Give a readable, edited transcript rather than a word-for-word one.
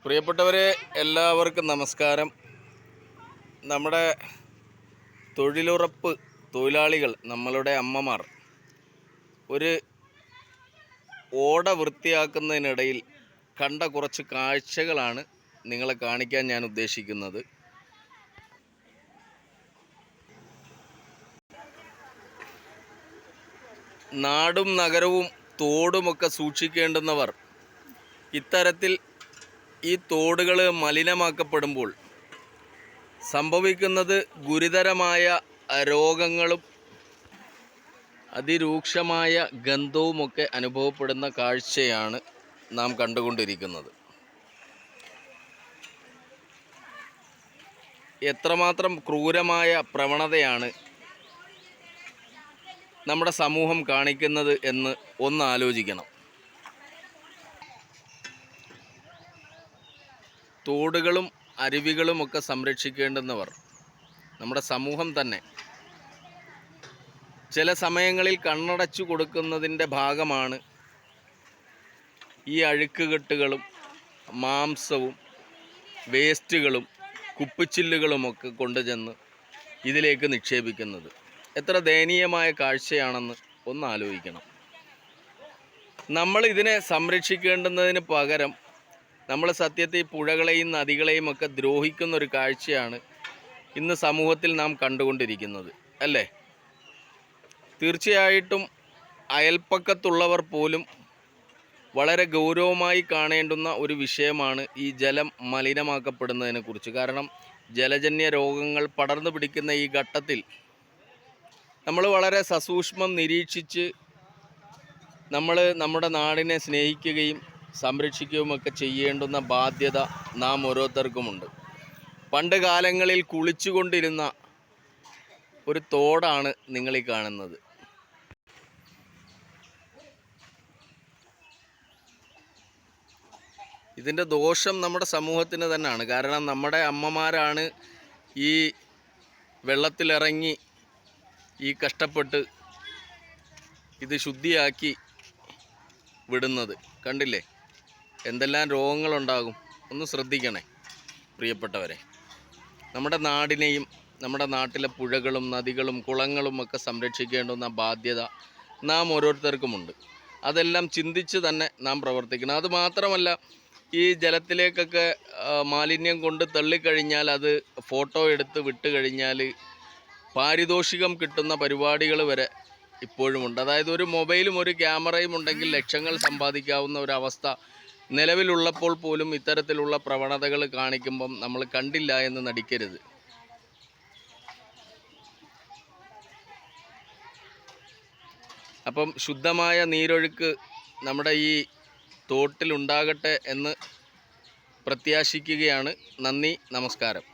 പ്രിയപ്പെട്ടവരെ, എല്ലാവർക്കും നമസ്കാരം. നമ്മുടെ തൊഴിലുറപ്പ് തൊഴിലാളികൾ, നമ്മളുടെ അമ്മമാർ, ഒരു ഓട വൃത്തിയാക്കുന്നതിനിടയിൽ കണ്ട കുറച്ച് കാഴ്ചകളാണ് നിങ്ങളെ കാണിക്കാൻ ഞാൻ ഉദ്ദേശിക്കുന്നത്. നാടും നഗരവും തോടുമൊക്കെ സൂക്ഷിക്കേണ്ടുന്നവർ ഇത്തരത്തിൽ ഈ തോടുകൾ മലിനമാക്കപ്പെടുമ്പോൾ സംഭവിക്കുന്നത് ഗുരുതരമായ രോഗങ്ങളും അതിരൂക്ഷമായ ഗന്ധവുമൊക്കെ അനുഭവപ്പെടുന്ന കാഴ്ചയാണ് നാം കണ്ടുകൊണ്ടിരിക്കുന്നത്. എത്രമാത്രം ക്രൂരമായ പ്രവണതയാണ് നമ്മുടെ സമൂഹം കാണിക്കുന്നത് എന്ന് ഒന്ന് ആലോചിക്കണം. തോടുകളും അരുവികളുമൊക്കെ സംരക്ഷിക്കേണ്ടുന്നവർ നമ്മുടെ സമൂഹം തന്നെ ചില സമയങ്ങളിൽ കണ്ണടച്ചു കൊടുക്കുന്നതിൻ്റെ ഭാഗമാണ് ഈ അഴുക്കുകെട്ടുകളും മാംസവും വേസ്റ്റുകളും കുപ്പിച്ചില്ലുകളുമൊക്കെ കൊണ്ടുചെന്ന് ഇതിലേക്ക് നിക്ഷേപിക്കുന്നത്. എത്ര ദയനീയമായ കാഴ്ചയാണെന്ന് ഒന്ന് ആലോചിക്കണം. നമ്മൾ ഇതിനെ സംരക്ഷിക്കേണ്ടുന്നതിന് പകരം നമ്മൾ സത്യത്തിൽ പുഴകളെയും നദികളെയും ഒക്കെ ദ്രോഹിക്കുന്ന ഒരു കാഴ്ചയാണ് ഇന്ന് സമൂഹത്തിൽ നാം കണ്ടുകൊണ്ടിരിക്കുന്നത്, അല്ലേ? തീർച്ചയായിട്ടും അയൽപ്പക്കത്തുള്ളവർ പോലും വളരെ ഗൗരവമായി കാണേണ്ടുന്ന ഒരു വിഷയമാണ് ഈ ജലം മലിനമാക്കപ്പെടുന്നതിനെക്കുറിച്ച്. കാരണം ജലജന്യ രോഗങ്ങൾ പടർന്നു പിടിക്കുന്ന ഈ ഘട്ടത്തിൽ നമ്മൾ വളരെ സസൂക്ഷ്മം നിരീക്ഷിച്ച് നമ്മൾ നമ്മുടെ നാടിനെ സ്നേഹിക്കുകയും സംരക്ഷിക്കുകയുമൊക്കെ ചെയ്യേണ്ടുന്ന ബാധ്യത നാം ഓരോരുത്തർക്കുമുണ്ട്. പണ്ട് കാലങ്ങളിൽ കുളിച്ചുകൊണ്ടിരുന്ന ഒരു തോടാണ് നിങ്ങളീ കാണുന്നത്. ഇതിൻ്റെ ദോഷം നമ്മുടെ സമൂഹത്തിന് തന്നെയാണ്. കാരണം നമ്മുടെ അമ്മമാരാണ് ഈ വെള്ളത്തിലിറങ്ങി ഈ കഷ്ടപ്പെട്ട് ഇത് ശുദ്ധിയാക്കി വിടുന്നത്. കണ്ടില്ലേ എന്തെല്ലാം രോഗങ്ങളുണ്ടാകും. ഒന്ന് ശ്രദ്ധിക്കണേ പ്രിയപ്പെട്ടവരെ. നമ്മുടെ നാടിനെയും നമ്മുടെ നാട്ടിലെ പുഴകളും നദികളും കുളങ്ങളും ഒക്കെ സംരക്ഷിക്കേണ്ടുന്ന ബാധ്യത നാം ഓരോരുത്തർക്കുമുണ്ട്. അതെല്ലാം ചിന്തിച്ച് തന്നെ നാം പ്രവർത്തിക്കണം. അതുമാത്രമല്ല, ഈ ജലത്തിലേക്കൊക്കെ മാലിന്യം കൊണ്ട് തള്ളിക്കഴിഞ്ഞാൽ അത് ഫോട്ടോ എടുത്ത് വിട്ട് കഴിഞ്ഞാൽ പാരിതോഷികം കിട്ടുന്ന പരിപാടികൾ വരെ ഇപ്പോഴുമുണ്ട്. അതായത് ഒരു മൊബൈലും ഒരു ക്യാമറയും ഉണ്ടെങ്കിൽ ലക്ഷങ്ങൾ സമ്പാദിക്കാവുന്ന ഒരവസ്ഥ നിലവിലുള്ളപ്പോൾ പോലും ഇത്തരത്തിലുള്ള പ്രവണതകൾ കാണിക്കുമ്പം നമ്മൾ കണ്ടില്ല എന്ന് നടിക്കരുത്. അപ്പം ശുദ്ധമായ നീരൊഴുക്ക് നമ്മുടെ ഈ തോട്ടിലുണ്ടാകട്ടെ എന്ന് പ്രത്യാശിക്കുകയാണ്. നന്ദി, നമസ്കാരം.